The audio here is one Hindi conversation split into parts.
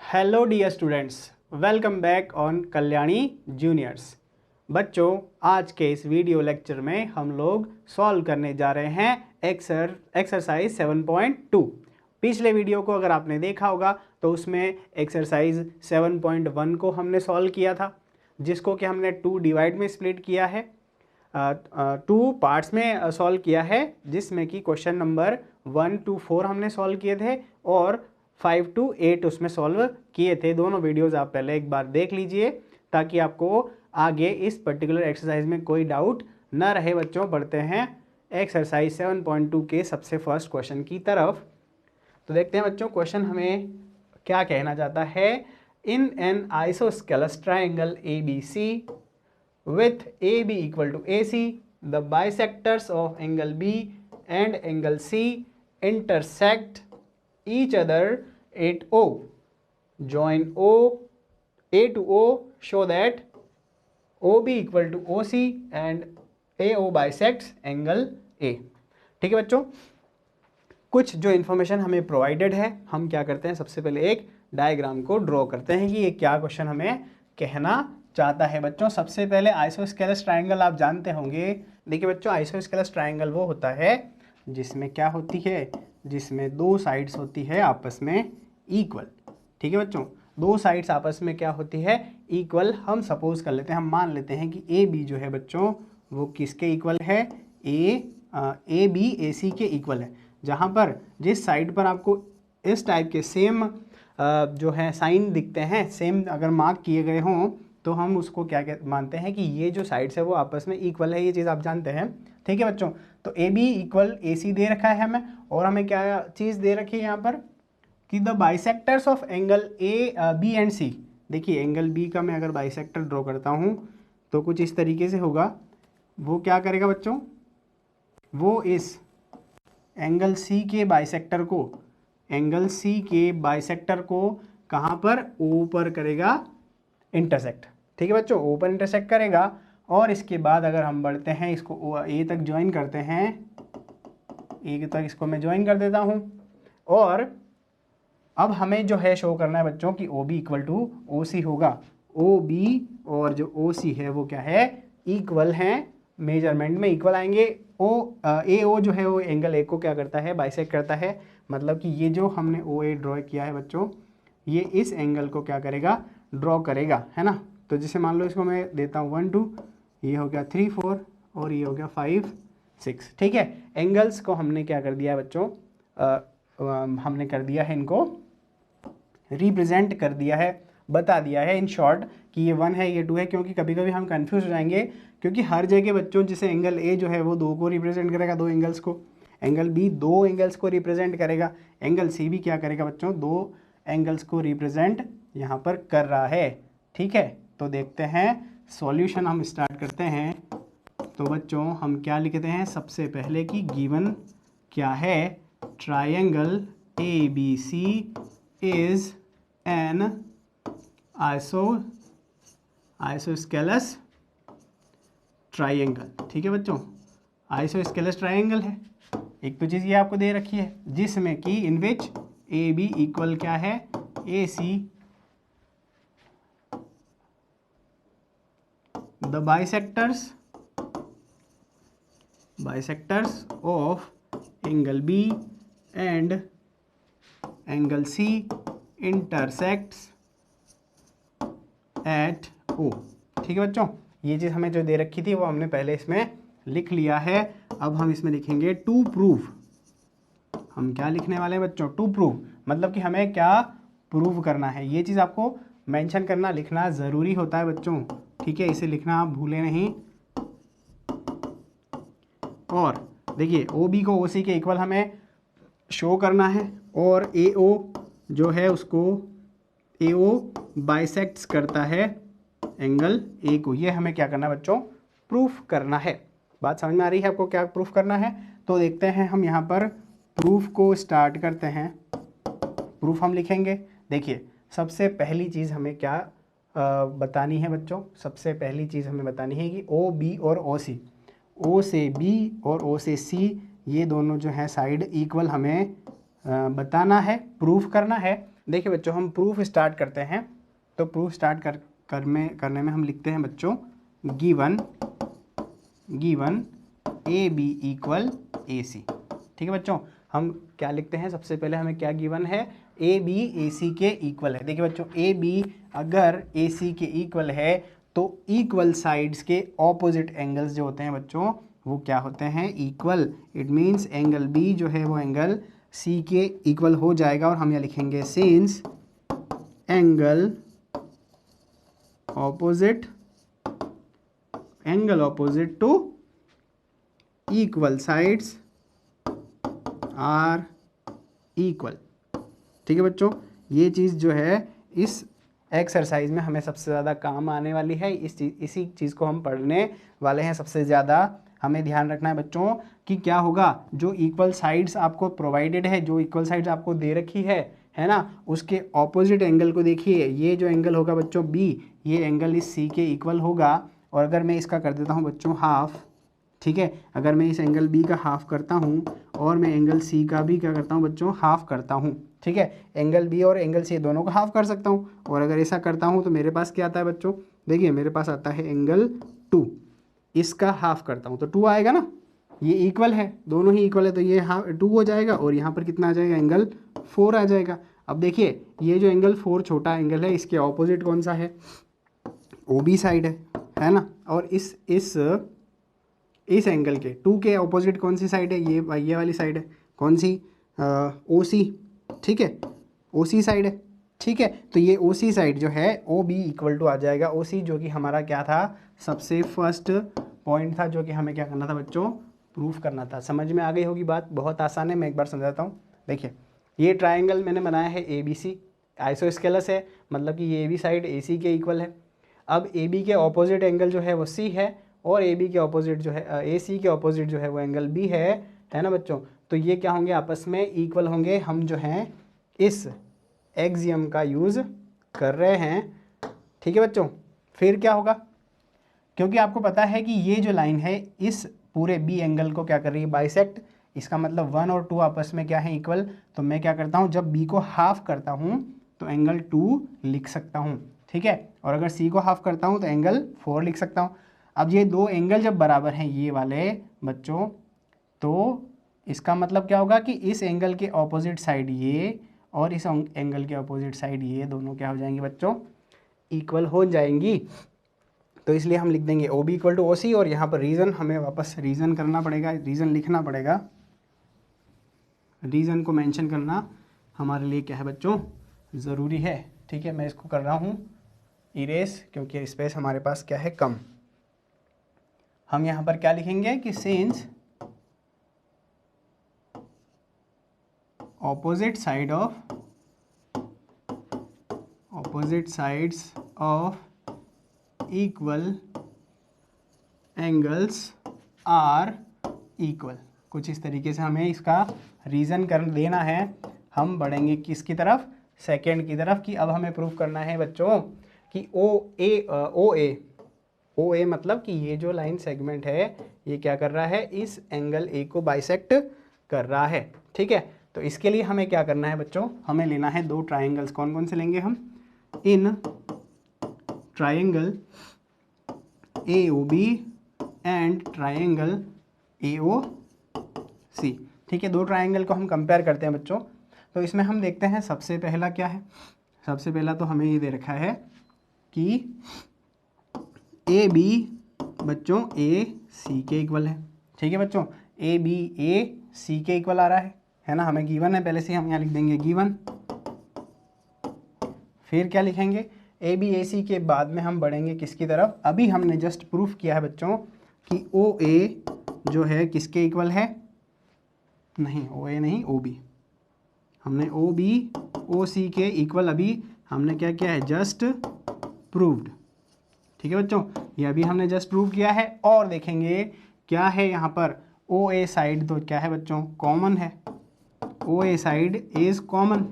Hello dear students, welcome back on Kalyani juniors. बच्चों, आज के इस वीडियो लेक्चर में हम लोग सॉल्व करने जा रहे हैं एक्सरसाइज 7.2। पिछले वीडियो को अगर आपने देखा होगा तो उसमें एक्सरसाइज 7.1 को हमने सॉल्व किया था, जिसको कि हमने 2 डिवाइड में स्प्लिट किया है, 2 पार्ट्स में सॉल्व किया है, जिसमें कि क्वेश्चन नंबर 1 to 4 हमने सॉल्व किए थे और 5 to 8 उसमें सॉल्व किए थे। दोनों वीडियोस आप पहले एक बार देख लीजिए ताकि आपको आगे इस पर्टिकुलर एक्सरसाइज में कोई डाउट न रहे। बच्चों, बढ़ते हैं एक्सरसाइज 7.2 के सबसे फर्स्ट क्वेश्चन की तरफ। तो देखते हैं बच्चों, क्वेश्चन हमें क्या कहना चाहता है। In an isosceles triangle ABC with AB equal to AC, the bisectors of angle B and angle C intersect each other at O. Join A to O, show that OB equal to OC and AO bisects angle A। ठीक है बच्चों, कुछ जो इन्फॉर्मेशन हमें प्रोवाइडेड है, हम क्या करते हैं, सबसे पहले एक डायग्राम को ड्रॉ करते हैं कि ये क्या क्वेश्चन हमें कहना चाहता है। बच्चों, सबसे पहले आइसोस्केलस ट्राइंगल आप जानते होंगे। देखिए बच्चों, आइसोस्केलस ट्राइंगल वो होता है जिसमें क्या होती है, जिसमें दो साइड्स होती है आपस में इक्वल। ठीक है बच्चों, दो साइड्स आपस में क्या होती है, इक्वल। हम सपोज कर लेते हैं, हम मान लेते हैं कि AB जो है बच्चों वो किसके इक्वल है, AB AC के इक्वल है। जहाँ पर जिस साइड पर आपको इस टाइप के सेम जो है साइन दिखते हैं, सेम अगर मार्क किए गए हों, तो हम उसको क्या मानते हैं कि ये जो साइड्स है वो आपस में इक्वल है। ये चीज़ आप जानते हैं। ठीक है बच्चों, तो AB इक्वल AC दे रखा है हमें, और हमें क्या चीज़ दे रखी है यहाँ पर कि the bisectors of angle B and C। देखिए, एंगल B का मैं अगर बाइसेक्टर ड्रॉ करता हूँ तो कुछ इस तरीके से होगा। वो क्या करेगा बच्चों, वो इस एंगल C के बाइसेक्टर को, एंगल C के बाइसेक्टर को कहाँ पर, O पर करेगा इंटरसेक्ट। ठीक है बच्चों, O पर इंटरसेक्ट करेगा। और इसके बाद अगर हम बढ़ते हैं, इसको A तक ज्वाइन करते हैं, A तक इसको मैं ज्वाइन कर देता हूँ। और अब हमें जो है शो करना है बच्चों कि OB इक्वल टू OC होगा। OB और जो OC है वो क्या है, इक्वल हैं, मेजरमेंट में इक्वल आएंगे। AO जो है वो एंगल A को क्या करता है, बाइसेक्ट करता है। मतलब कि ये जो हमने OA ड्रॉ किया है बच्चों, ये इस एंगल को क्या करेगा, ड्रॉ करेगा, है ना। तो जैसे मान लो इसको मैं देता हूँ 1 2, ये हो गया 3 4 और ये हो गया 5 6। ठीक है, एंगल्स को हमने क्या कर दिया है बच्चों, हमने कर दिया है, इनको रिप्रेजेंट कर दिया है, बता दिया है इन शॉर्ट कि ये 1 है, ये 2 है। क्योंकि कभी कभी हम कंफ्यूज हो जाएंगे, क्योंकि हर जगह बच्चों जैसे एंगल A जो है वो 2 को रिप्रेजेंट करेगा, 2 एंगल्स को, एंगल B 2 एंगल्स को रिप्रेजेंट करेगा, एंगल C भी क्या करेगा बच्चों, 2 एंगल्स को रिप्रेजेंट यहाँ पर कर रहा है। ठीक है, तो देखते हैं सॉल्यूशन हम स्टार्ट करते हैं। तो बच्चों हम क्या लिखते हैं, सबसे पहले कि गिवन क्या है, triangle ABC is an isosceles triangle. ठीक है बच्चों, आइसोस्केलस ट्रायंगल है। एक तो चीज़ ये आपको दे रखी है जिसमें कि इन विच AB इक्वल क्या है, AC, the bisectors of angle B and angle C intersects at O। ठीक है बच्चों, ये चीज़ हमें जो दे रखी थी वो हमने पहले इसमें लिख लिया है। अब हम इसमें लिखेंगे टू प्रूव। हम क्या लिखने वाले हैं बच्चों, टू प्रूव, मतलब कि हमें क्या प्रूव करना है। ये चीज़ आपको मेंशन करना, लिखना ज़रूरी होता है बच्चों। ठीक है, इसे लिखना आप भूलें नहीं। और देखिए, OB को OC के इक्वल हमें शो करना है, और AO जो है उसको AO बाइसेक्ट्स करता है एंगल A को। ये हमें क्या करना है बच्चों, प्रूफ करना है। बात समझ में आ रही है आपको, क्या प्रूफ करना है। तो देखते हैं हम यहाँ पर प्रूफ को स्टार्ट करते हैं। प्रूफ हम लिखेंगे। देखिए, सबसे पहली चीज़ हमें क्या बतानी है बच्चों, सबसे पहली चीज़ हमें बतानी है कि OB और OC, O से B और O से C, ये दोनों जो हैं साइड इक्वल हमें बताना है, प्रूफ करना है। देखिए बच्चों, हम प्रूफ स्टार्ट करते हैं। तो प्रूफ स्टार्ट करने में हम लिखते हैं बच्चों गिवन ए बी इक्वल ए सी। ठीक है बच्चों, हम क्या लिखते हैं, सबसे पहले हमें क्या गिवन है, ए बी ए सी के इक्वल है। देखिए बच्चों, ए बी अगर ए सी के इक्वल है तो इक्वल साइड्स के ऑपोजिट एंगल्स जो होते हैं बच्चों वो क्या होते हैं, equal. It means angle B जो है वो एंगल सी के इक्वल हो जाएगा। और हम यहाँ लिखेंगे since angle opposite to equal sides are equal. ठीक है बच्चों, ये चीज़ जो है इस एक्सरसाइज में हमें सबसे ज़्यादा काम आने वाली है। इसी चीज़ को हम पढ़ने वाले हैं सबसे ज़्यादा। हमें ध्यान रखना है बच्चों कि क्या होगा, जो इक्वल साइड्स आपको प्रोवाइडेड है, जो इक्वल साइड्स आपको दे रखी है ना, उसके ऑपोजिट एंगल को देखिए। ये जो एंगल होगा बच्चों बी, ये एंगल इस सी के इक्वल होगा। और अगर मैं इसका कर देता हूँ बच्चों हाफ, ठीक है, अगर मैं इस एंगल बी का हाफ करता हूँ और मैं एंगल सी का भी क्या करता हूँ बच्चों, हाफ करता हूँ। ठीक है, एंगल बी और एंगल सी दोनों को हाफ कर सकता हूँ। और अगर ऐसा करता हूँ तो मेरे पास क्या आता है बच्चों, देखिए मेरे पास आता है एंगल 2। इसका हाफ करता हूँ तो 2 आएगा ना, ये इक्वल है, दोनों ही इक्वल है, तो ये हाफ 2 हो जाएगा। और यहाँ पर कितना आ जाएगा, एंगल 4 आ जाएगा। अब देखिए ये जो एंगल 4 छोटा एंगल है, इसके ऑपोजिट कौन सा है, ओ बी साइड है ना। और इस एंगल के 2 के ऑपोजिट कौन सी साइड है, ये वाली साइड है, कौन सी, ओ सी। ठीक है, ओ सी साइड है। ठीक है, तो ये ओ सी साइड जो है ओ बी इक्वल टू आ जाएगा ओ सी, जो कि हमारा क्या था, सबसे फर्स्ट पॉइंट था, जो कि हमें क्या करना था बच्चों, प्रूफ करना था। समझ में आ गई होगी बात, बहुत आसान है, मैं एक बार समझाता हूँ। देखिए ये ट्राइंगल मैंने बनाया है ए बी सी, आइसोस्केलस है, मतलब कि ये बी साइड ए सी के इक्वल है। अब ए बी के ऑपोजिट एंगल जो है वो सी है, और ए बी के ऑपोजिट जो है ए सी के ऑपोजिट जो है वो एंगल बी है ना बच्चों। तो ये क्या होंगे, आपस में इक्वल होंगे। हम जो हैं इस एक्सियम का यूज़ कर रहे हैं। ठीक है बच्चों, फिर क्या होगा, क्योंकि आपको पता है कि ये जो लाइन है इस पूरे बी एंगल को क्या कर रही है, बाइसेक्ट। इसका मतलब 1 और 2 आपस में क्या है, इक्वल। तो मैं क्या करता हूँ, जब बी को हाफ करता हूँ तो एंगल 2 लिख सकता हूँ। ठीक है, और अगर सी को हाफ करता हूँ तो एंगल 4 लिख सकता हूँ। अब ये दो एंगल जब बराबर हैं ये वाले बच्चों, तो इसका मतलब क्या होगा कि इस एंगल के ऑपोजिट साइड ये और इस एंगल के ऑपोजिट साइड ये दोनों क्या हो जाएंगी बच्चों, इक्वल हो जाएंगी। तो इसलिए हम लिख देंगे O B equal to O C. और यहाँ पर रीज़न हमें वापस रीज़न करना पड़ेगा, रीज़न लिखना पड़ेगा। रीज़न को मेंशन करना हमारे लिए क्या है बच्चों, ज़रूरी है। ठीक है, मैं इसको कर रहा हूँ इरेज, क्योंकि स्पेस हमारे पास क्या है, कम। हम यहाँ पर क्या लिखेंगे कि since opposite sides of equal angles are equal। कुछ इस तरीके से हमें इसका रीज़न कर देना है। हम बढ़ेंगे किसकी तरफ, सेकेंड की तरफ, कि अब हमें प्रूफ करना है बच्चों कि ओ ए मतलब कि ये जो लाइन सेगमेंट है ये क्या कर रहा है, इस एंगल ए को बाइसेक्ट कर रहा है। ठीक है, तो इसके लिए हमें क्या करना है बच्चों, हमें लेना है दो ट्राइंगल्स। कौन कौन से लेंगे हम, in triangle A O B and triangle A O C. ठीक है, दो ट्राइंगल को हम कंपेयर करते हैं बच्चों। तो इसमें हम देखते हैं सबसे पहला क्या है, सबसे पहला तो हमें ये दे रखा है कि ए बी बच्चों ए सी के इक्वल है। ठीक है बच्चों, ए बी ए सी के इक्वल आ रहा है ना, हमें गिवन है पहले से, हम यहाँ लिख देंगे गिवन। फिर क्या लिखेंगे, ए बी ए सी के बाद में हम बढ़ेंगे किसकी तरफ, अभी हमने जस्ट प्रूफ किया है बच्चों कि ओ ए जो है किसके इक्वल है, नहीं ओ ए नहीं ओ बी, हमने ओ बी ओ सी के इक्वल अभी हमने क्या किया है, जस्ट प्रूव्ड। ठीक है बच्चों, ये अभी हमने जस्ट प्रूव किया है। और देखेंगे क्या है यहाँ पर, ओ ए साइड तो क्या है बच्चों, कॉमन है। O A side is common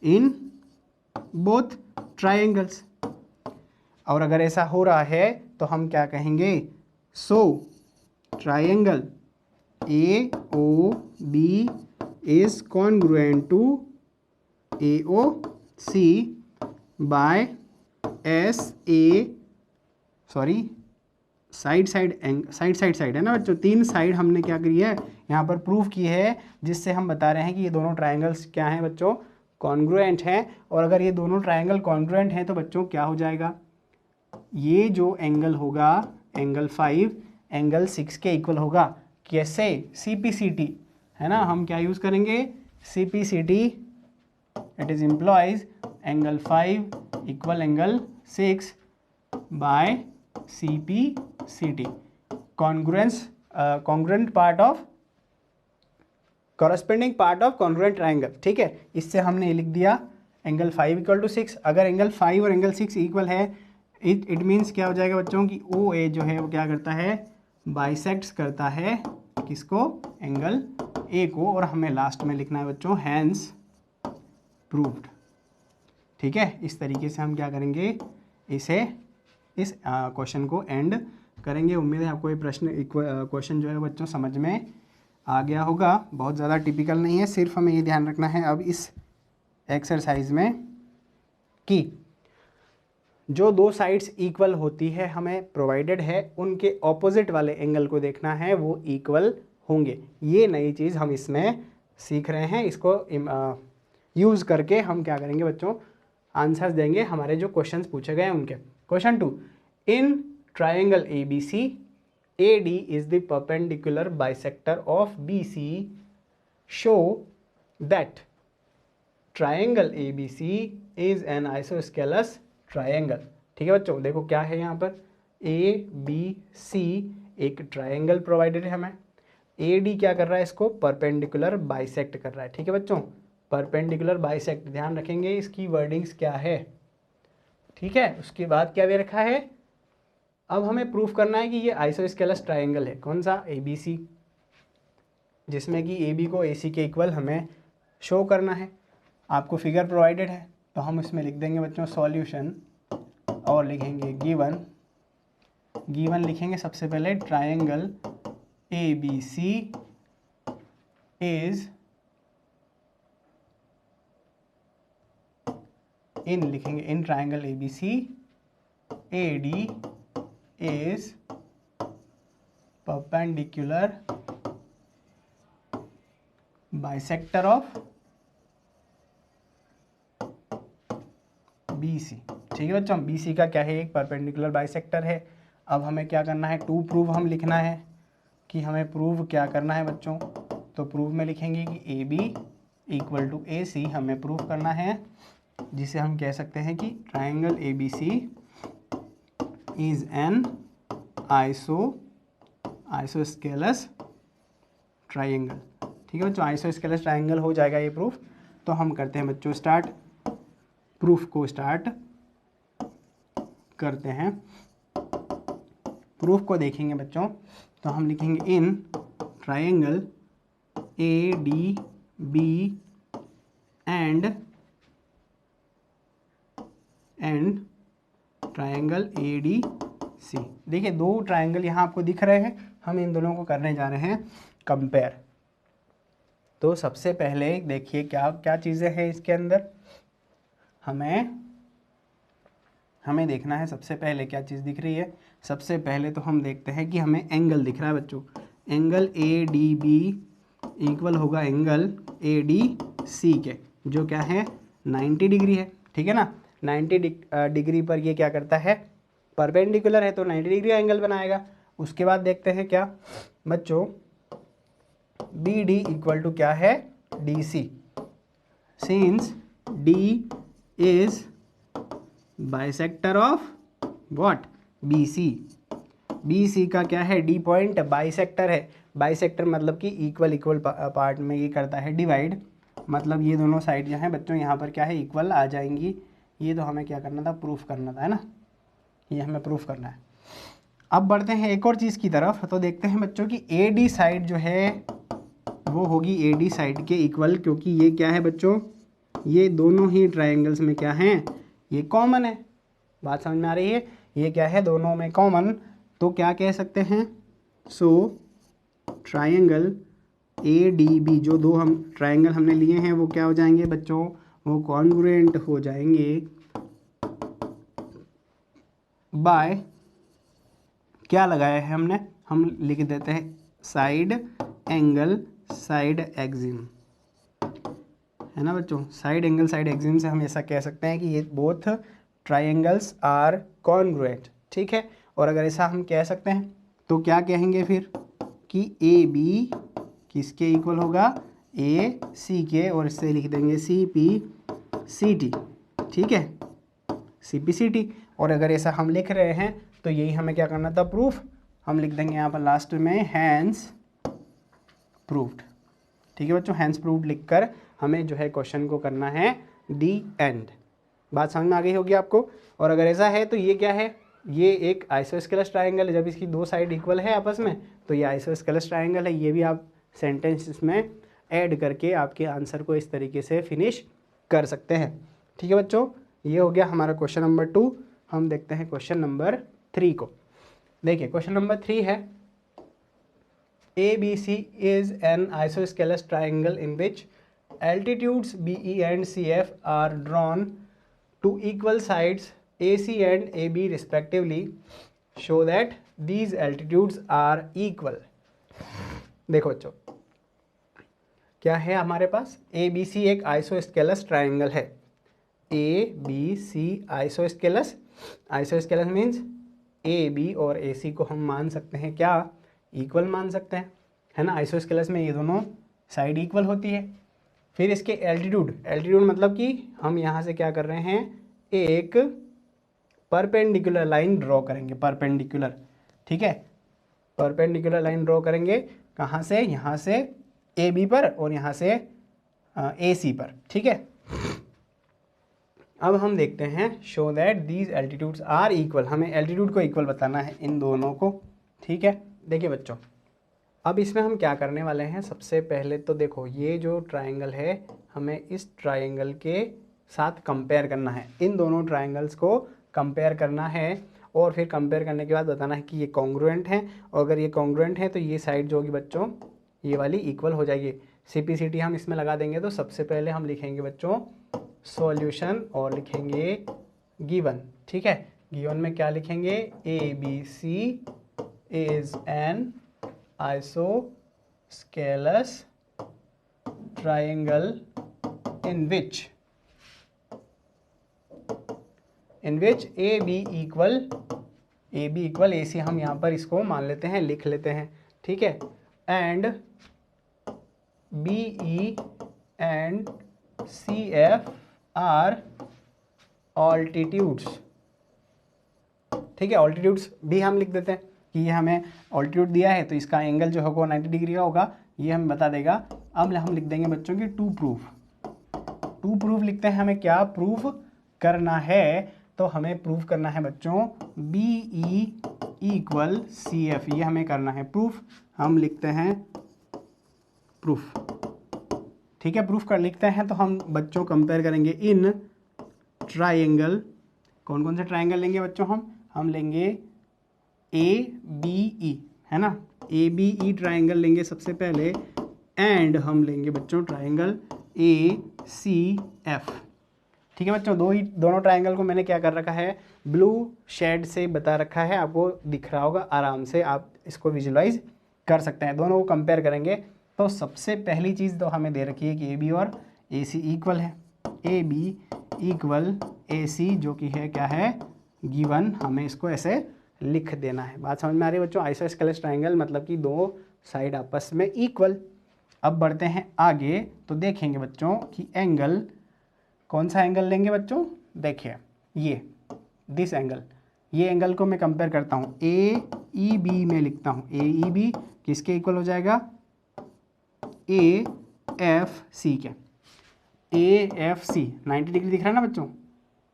in both triangles. और अगर ऐसा हो रहा है तो हम क्या कहेंगे, so triangle A O B is congruent to AOC by side side है ना बच्चों, 3 साइड हमने क्या करी है यहाँ पर प्रूफ की है, जिससे हम बता रहे हैं कि ये दोनों ट्रायंगल्स क्या हैं बच्चों, कॉन्ग्रुएंट हैं। और अगर ये दोनों ट्रायंगल कॉन्ग्रुएंट हैं तो बच्चों क्या हो जाएगा, ये जो एंगल होगा एंगल 5 एंगल 6 के इक्वल होगा। कैसे, CPCT है ना, हम क्या यूज़ करेंगे CPCT, it is implies angle 5 equal angle 6 by CPCT, congruent part of corresponding part of congruent triangle. ठीक है, इससे हमने ये लिख दिया एंगल 5 इक्वल टू 6। अगर एंगल 5 और एंगल 6 इक्वल है, इट मीन्स क्या हो जाएगा बच्चों की OA जो है वो क्या करता है, बाइसेक्ट्स करता है किसको, एंगल A को। और हमें लास्ट में लिखना है बच्चों हैंस प्रूव्ड। ठीक है, इस तरीके से हम क्या करेंगे, इस क्वेश्चन को एंड करेंगे। उम्मीद है आपको ये क्वेश्चन जो है बच्चों समझ में आ गया होगा। बहुत ज़्यादा टिपिकल नहीं है, सिर्फ हमें ये ध्यान रखना है अब इस एक्सरसाइज में कि जो 2 साइड्स इक्वल होती है हमें प्रोवाइडेड है, उनके ऑपोजिट वाले एंगल को देखना है वो इक्वल होंगे। ये नई चीज़ हम इसमें सीख रहे हैं, इसको यूज़ करके हम क्या करेंगे बच्चों, आंसर्स देंगे हमारे जो क्वेश्चंस पूछे गए हैं उनके। Question 2, in triangle ABC AD is the perpendicular bisector of BC, show that triangle ABC is an isosceles triangle। ठीक है बच्चों, देखो क्या है यहाँ पर, ABC एक ट्राइंगल प्रोवाइडेड है हमें, AD क्या कर रहा है, इसको परपेंडिकुलर बाइसेक्ट कर रहा है। ठीक है बच्चों, परपेंडिकुलर बाइसेक्ट, ध्यान रखेंगे इसकी वर्डिंग्स क्या है। ठीक है, उसके बाद क्या दे रखा है, अब हमें प्रूफ करना है कि ये आइसोस्केलस ट्राइंगल है, कौन सा, ABC, जिसमें कि AB को AC के इक्वल हमें शो करना है। आपको फिगर प्रोवाइडेड है तो हम इसमें लिख देंगे बच्चों सॉल्यूशन, और लिखेंगे गिवन लिखेंगे सबसे पहले, ट्राइंगल ABC इज लिखेंगे in triangle ABC AD is perpendicular bisector of BC। ठीक है बच्चों, BC का क्या है, एक परपेंडिकुलर बाइसेक्टर है। अब हमें क्या करना है, टू प्रूव हम लिखना है कि हमें प्रूव क्या करना है बच्चों, तो प्रूव में लिखेंगे कि AB इक्वल टू AC हमें प्रूव करना है, जिसे हम कह सकते हैं कि triangle ABC is an isosceles triangle. ठीक है बच्चों, आइसोस्केलस ट्राइंगल हो जाएगा ये प्रूफ। तो हम करते हैं बच्चों स्टार्ट, प्रूफ को स्टार्ट करते हैं। प्रूफ को देखेंगे बच्चों तो हम लिखेंगे in triangle ADB and triangle ADC। देखिए 2 ट्राइंगल यहाँ आपको दिख रहे हैं, हम इन दोनों को करने जा रहे हैं कंपेयर। तो सबसे पहले देखिए क्या क्या चीज़ें हैं इसके अंदर, हमें देखना है। सबसे पहले क्या चीज़ दिख रही है, सबसे पहले तो हम देखते हैं कि हमें एंगल दिख रहा है बच्चों, एंगल ADB इक्वल होगा एंगल ADC के, जो क्या है 90 डिग्री है। ठीक है ना, 90 डिग्री पर ये क्या करता है, परपेंडिकुलर है तो 90 डिग्री का एंगल बनाएगा। उसके बाद देखते हैं क्या बच्चों, BD इक्वल टू क्या है, DC, since D is bisector of what, BC का क्या है, D पॉइंट बाइसेक्टर है। बाइसेक्टर मतलब कि इक्वल पार्ट में ये करता है डिवाइड, मतलब ये दोनों साइड जो हैं बच्चों यहाँ पर क्या है, इक्वल आ जाएंगी। ये तो हमें क्या करना था, प्रूफ करना था, है ना, ये हमें प्रूफ करना है। अब बढ़ते हैं एक और चीज़ की तरफ, तो देखते हैं बच्चों की AD साइड जो है वो होगी AD साइड के इक्वल, क्योंकि ये क्या है बच्चों, ये दोनों ही ट्राइंगल्स में क्या हैं, ये कॉमन है। बात समझ में आ रही है, ये क्या है, दोनों में कॉमन, तो क्या कह सकते हैं, सो ट्राइंगल ADB, जो 2 हम ट्राइंगल हमने लिए हैं वो क्या हो जाएंगे बच्चों, वो कॉन्ग्रुएंट हो जाएंगे बाय, क्या लगाया है हमने, हम लिख देते हैं साइड एंगल साइड एक्सिम, है ना बच्चों। साइड एंगल साइड एक्सिम से हम ऐसा कह सकते हैं कि ये बोथ ट्राइंगल्स आर कॉन्ग्रुएंट, ठीक है। और अगर ऐसा हम कह सकते हैं तो क्या कहेंगे फिर कि ए बी किसके इक्वल होगा, ए सी के, और इससे लिख देंगे सी पी सी टी, ठीक है, सी पी सी टी। और अगर ऐसा हम लिख रहे हैं तो यही हमें क्या करना था, प्रूफ। हम लिख देंगे यहाँ पर लास्ट में हैंस प्रूव्ड, ठीक है बच्चों। हैंस प्रूव्ड लिखकर हमें जो है क्वेश्चन को करना है दी एंड। बात समझ में आ गई होगी आपको। और अगर ऐसा है तो ये क्या है, ये एक आइसोस्केलस ट्राइंगल है। जब इसकी दो साइड इक्वल है आपस में तो ये आइसोस्केलस ट्राइंगल है। ये भी आप सेंटेंस में ऐड करके आपके आंसर को इस तरीके से फिनिश कर सकते हैं, ठीक है बच्चों। ये हो गया हमारा क्वेश्चन नंबर 2। हम देखते हैं क्वेश्चन नंबर 3 को। देखिए क्वेश्चन नंबर 3 है, ABC is an isosceles triangle in which altitudes BE and CF are drawn to equal sides AC and AB respectively. Show that these altitudes are equal. देखो बच्चों क्या है हमारे पास, ABC एक आइसोस्केलस ट्राइंगल है। ABC isosceles, isosceles means AB और AC को हम मान सकते हैं क्या, इक्वल मान सकते हैं, है ना। आइसोस्केलस में ये दोनों साइड इक्वल होती है। फिर इसके एल्टीट्यूड, एल्टीट्यूड मतलब कि हम यहाँ से क्या कर रहे हैं, एक परपेंडिकुलर लाइन ड्रॉ करेंगे, परपेंडिकुलर, ठीक है। परपेंडिकुलर लाइन ड्रॉ करेंगे कहाँ से, यहाँ से AB पर और यहाँ से AC पर, ठीक है। अब हम देखते हैं show that these altitudes are equal, हमें एल्टीट्यूड को इक्वल बताना है इन दोनों को, ठीक है। देखिए बच्चों अब इसमें हम क्या करने वाले हैं, सबसे पहले तो देखो ये जो ट्राइंगल है हमें इस ट्राइंगल के साथ कंपेयर करना है, इन दोनों ट्राइंगल्स को कंपेयर करना है। और फिर कंपेयर करने के बाद बताना है कि ये कॉन्ग्रुएंट हैं, और अगर ये कॉन्ग्रुएंट है तो ये साइड जो होगी बच्चों ये वाली इक्वल हो जाएगी। CPCT हम इसमें लगा देंगे। तो सबसे पहले हम लिखेंगे बच्चों सॉल्यूशन और लिखेंगे गिवन, ठीक है। गिवन में क्या लिखेंगे, ABC is an isosceles triangle in which AB equal AC, हम यहाँ पर इसको मान लेते हैं, लिख लेते हैं, ठीक है। And BE and CF are altitudes, ठीक है। ऑल्टीट्यूड्स भी हम लिख देते हैं कि ये हमें ऑल्टीट्यूड दिया है तो इसका एंगल जो होगा 90 डिग्री का होगा, ये हमें बता देगा। अब हम लिख देंगे बच्चों की टू प्रूफ लिखते हैं। हमें क्या प्रूफ करना है, तो हमें प्रूफ करना है बच्चों BE इक्वल CF, ये हमें करना है प्रूफ। हम लिखते हैं प्रूफ, ठीक है। प्रूफ कर लिखते हैं तो हम बच्चों कंपेयर करेंगे इन ट्राइंगल, कौन कौन से ट्राइंगल लेंगे बच्चों, हम लेंगे ABE, है ना। ABE ट्राइंगल लेंगे सबसे पहले, एंड हम लेंगे बच्चों ट्राइंगल ACF, ठीक है बच्चों। दोनों ट्राइंगल को मैंने क्या कर रखा है, ब्लू शेड से बता रखा है, आपको दिख रहा होगा, आराम से आप इसको विजुलाइज कर सकते हैं। दोनों को कंपेयर करेंगे तो सबसे पहली चीज़ तो हमें दे रखी है कि AB और AC इक्वल है। AB इक्वल AC जो कि है क्या है, गिवन, हमें इसको ऐसे लिख देना है। बात समझ में आ रही है बच्चों। आइसोस्केलस ट्राइंगल मतलब कि दो साइड आपस में इक्वल। अब बढ़ते हैं आगे तो देखेंगे बच्चों कि एंगल, कौन सा एंगल लेंगे बच्चों, देखिए ये दिस एंगल, ये एंगल को मैं कंपेयर करता हूँ AEB में लिखता हूँ। AEB किसके इक्वल हो जाएगा, AFC के। AFC 90 डिग्री दिख रहा है ना बच्चों,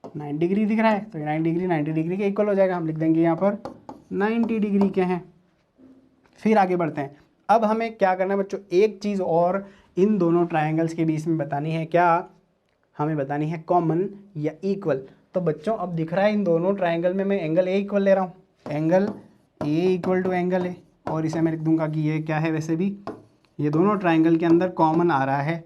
90 डिग्री दिख रहा है तो 90 डिग्री के इक्वल हो जाएगा। हम लिख देंगे यहाँ पर 90 डिग्री के हैं। फिर आगे बढ़ते हैं। अब हमें क्या करना है बच्चों, एक चीज़ और इन दोनों ट्राइंगल्स के बीच में बतानी है, क्या हमें बतानी है, कॉमन या इक्वल। तो बच्चों अब दिख रहा है इन दोनों ट्राइंगल में मैं एंगल A इक्वल ले रहा हूँ, angle A equal to angle A, और इसे मैं लिख दूंगा कि ये क्या है, वैसे भी ये दोनों ट्राइंगल के अंदर कॉमन आ रहा है।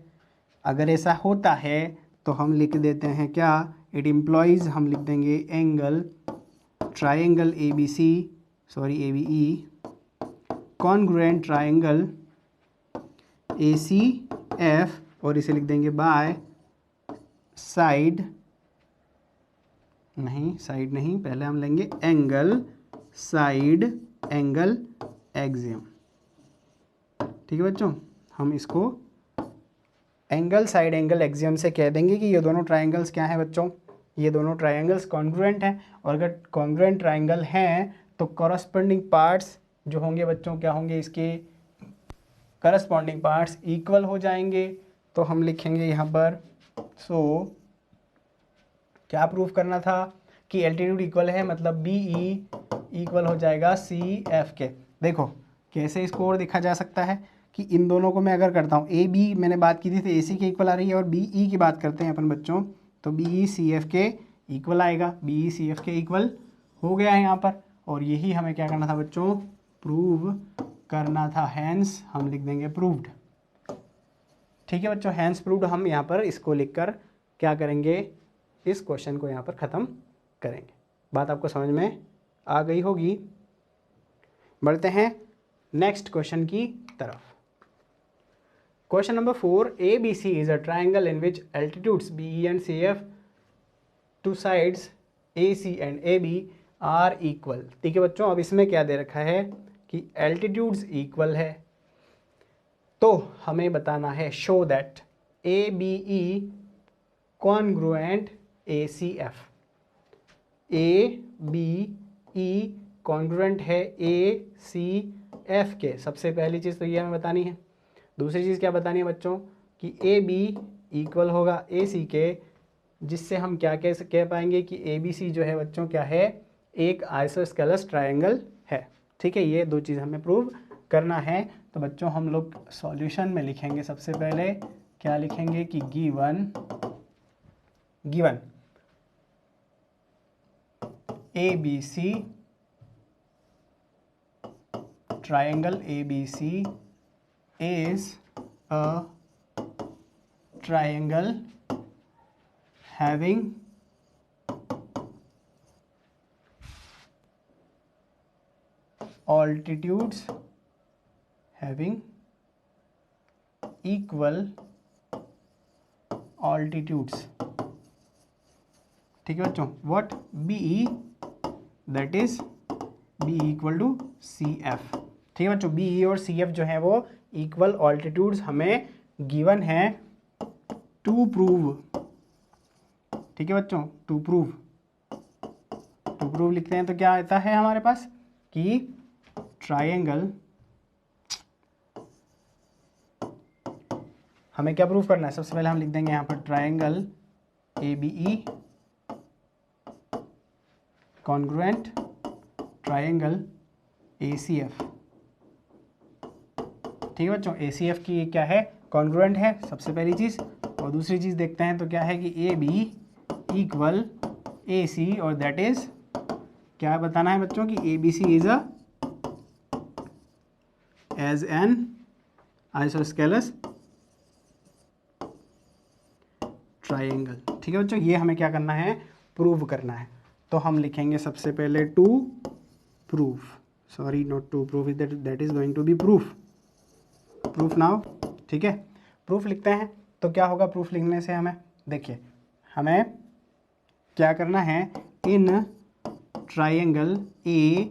अगर ऐसा होता है तो हम लिख देते हैं क्या, इट इम्प्लॉइज, हम लिख देंगे angle triangle A B C, sorry A B E, congruent triangle A C F, और इसे लिख देंगे बाय साइड नहीं, पहले हम लेंगे एंगल साइड एंगल एक्सियम। ठीक है बच्चों, हम इसको एंगल साइड एंगल एक्सियम से कह देंगे कि ये दोनों ट्राइंगल्स क्या हैं बच्चों, ये दोनों ट्राइंगल्स कॉन्ग्रुएंट हैं, और अगर कॉन्ग्रुएंट ट्राइंगल हैं तो कॉरस्पॉन्डिंग पार्ट्स जो होंगे बच्चों क्या होंगे, इसके करस्पॉन्डिंग पार्ट्स इक्वल हो जाएंगे। तो हम लिखेंगे यहाँ पर, सो क्या प्रूव करना था कि एल्टीट्यूड इक्वल है, मतलब बी ई इक्वल हो जाएगा सी एफ के। देखो कैसे इसको और देखा जा सकता है कि इन दोनों को मैं अगर करता हूँ, ए बी मैंने बात की थी तो ए सी के इक्वल आ रही है, और बी ई की बात करते हैं अपन बच्चों तो बी ई सी एफ के इक्वल आएगा, बी ई सी एफ के इक्वल हो गया है यहाँ पर। और यही हमें क्या करना था बच्चों, प्रूव करना था, हैंस हम लिख देंगे प्रूव्ड। ठीक है बच्चों, हैंस प्रूव्ड हम यहाँ पर इसको लिखकर क्या करेंगे, इस क्वेश्चन को यहाँ पर ख़त्म करेंगे। बात आपको समझ में आ गई होगी। बढ़ते हैं नेक्स्ट क्वेश्चन की तरफ। Question number 4, A B C is a triangle in which altitudes B E and C F to sides A C and A B are equal. ठीक है बच्चों, अब इसमें क्या दे रखा है कि एल्टीट्यूड्स इक्वल है, तो हमें बताना है show that A B E congruent A C F. A B E congruent है ए सी एफ के, सबसे पहली चीज़ तो ये हमें बतानी है। दूसरी चीज़ क्या बतानी है बच्चों कि ए बी इक्वल होगा ए सी के, जिससे हम क्या कह पाएंगे कि ए बी सी जो है बच्चों क्या है, एक आइसोस्केलस ट्रायंगल है। ठीक है, ये दो चीज़ हमें प्रूव करना है। तो बच्चों हम लोग सॉल्यूशन में लिखेंगे, सबसे पहले क्या लिखेंगे कि given A B C triangle ABC is a triangle having altitudes equal altitudes। ठीक है बच्चों, what BE, that is B equal to CF। ठीक है बच्चों, बी ई और सी एफ जो है वो इक्वल ऑल्टीट्यूड्स हमें गिवन है टू प्रूव। ठीक है बच्चों, टू प्रूव लिखते हैं तो क्या आता है हमारे पास कि ट्रायंगल, हमें क्या प्रूव करना है, सबसे पहले हम लिख देंगे यहाँ पर triangle A B E congruent triangle A C F. ठीक है बच्चों, ए सी एफ की क्या है, कॉन्ग्रुएंट है सबसे पहली चीज़। और दूसरी चीज़ देखते हैं तो क्या है कि ए बी इक्वल ए सी, और दैट इज क्या बताना है बच्चों कि A B C is a as an isosceles triangle. ठीक है बच्चों, ये हमें क्या करना है, प्रूव करना है। तो हम लिखेंगे सबसे पहले to proof, sorry not to proof, that is going to be proof now. ठीक है, प्रूफ लिखते हैं तो क्या होगा, प्रूफ लिखने से हमें देखिए, हमें क्या करना है, इन ट्रायंगल ए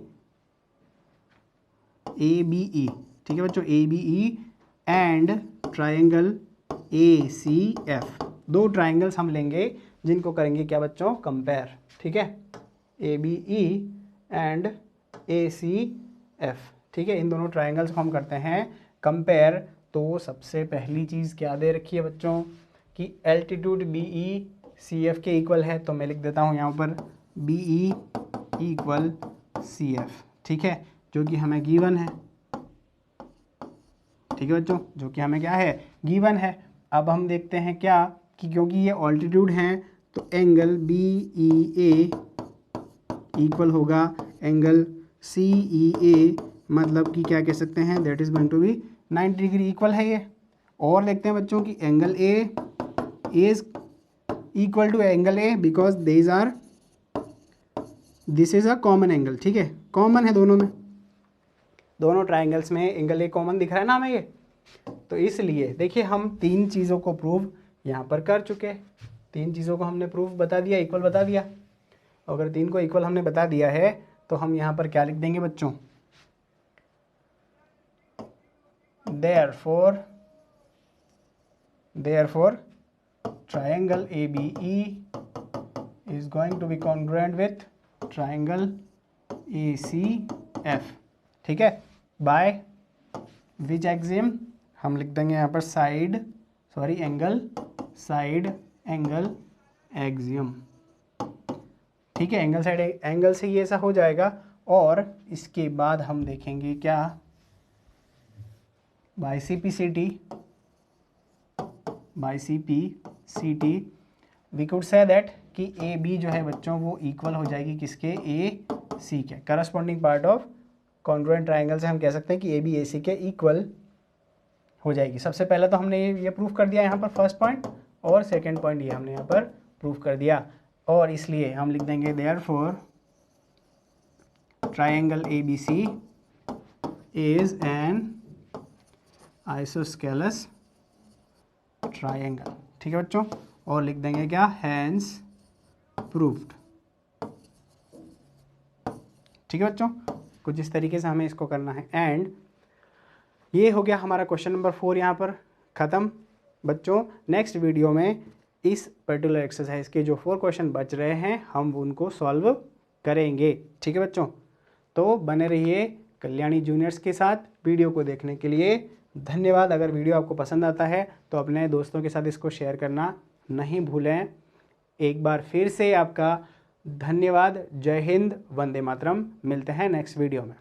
बी ई, ठीक है बच्चों, A B E and triangle A C F, दो ट्रायंगल्स हम लेंगे जिनको करेंगे क्या बच्चों, कंपेयर। ठीक है, A B E and A C F. ठीक है, इन दोनों ट्रायंगल्स को हम करते हैं कंपेयर। तो सबसे पहली चीज़ क्या दे रखी है बच्चों कि altitude B E C F के इक्वल है, तो मैं लिख देता हूँ यहाँ पर B E equal C F. ठीक है, जो कि हमें गिवन है। ठीक है बच्चों, जो कि हमें क्या है, गिवन है। अब हम देखते हैं क्या कि क्योंकि ये ऑल्टीट्यूड हैं तो angle B E A equal होगा एंगल सी ई ए, मतलब कि क्या कह सकते हैं, that is going to be 90 degree equal है ये। और देखते हैं बच्चों कि angle A is equal to angle A because this is a common angle, ठीक है, कॉमन है दोनों में, दोनों ट्राइंगल्स में एंगल ए कॉमन दिख रहा है ना हमें ये। तो इसलिए देखिए हम तीन चीज़ों को प्रूव यहाँ पर कर चुके, तीन चीज़ों को हमने प्रूफ बता दिया, इक्वल बता दिया। अगर तीन को इक्वल हमने बता दिया है तो हम यहाँ पर क्या लिख देंगे बच्चों, therefore triangle ABE is going to be congruent with triangle ACF, ठीक है। बाय विच एक्सियम, हम लिख देंगे यहाँ पर साइड एंगल एक्सियम, ठीक है, एंगल साइड एंगल से ये ऐसा हो जाएगा। और इसके बाद हम देखेंगे क्या, by CPCT we could say that कि AB जो है बच्चों वो इक्वल हो जाएगी किसके, AC के। Corresponding part of congruent triangle से हम कह सकते हैं कि AB AC के इक्वल हो जाएगी। सबसे पहले तो हमने ये प्रूफ कर दिया यहाँ पर फर्स्ट पॉइंट, और सेकंड पॉइंट ये हमने यहाँ पर प्रूफ कर दिया। और इसलिए हम लिख देंगे therefore triangle ABC is an isosceles triangle, ठीक है बच्चों। और लिख देंगे क्या, hence proved, ठीक है बच्चों। कुछ इस तरीके से हमें इसको करना है। एंड ये हो गया हमारा क्वेश्चन नंबर 4 यहाँ पर ख़त्म बच्चों। नेक्स्ट वीडियो में इस पर्टिकुलर एक्सरसाइज के जो 4 क्वेश्चन बच रहे हैं हम उनको सॉल्व करेंगे, ठीक है बच्चों। तो बने रहिए कल्याणी जूनियर्स के साथ। वीडियो को देखने के लिए धन्यवाद। अगर वीडियो आपको पसंद आता है तो अपने दोस्तों के साथ इसको शेयर करना नहीं भूलें। एक बार फिर से आपका धन्यवाद। जय हिंद, वंदे मातरम। मिलते हैं नेक्स्ट वीडियो में।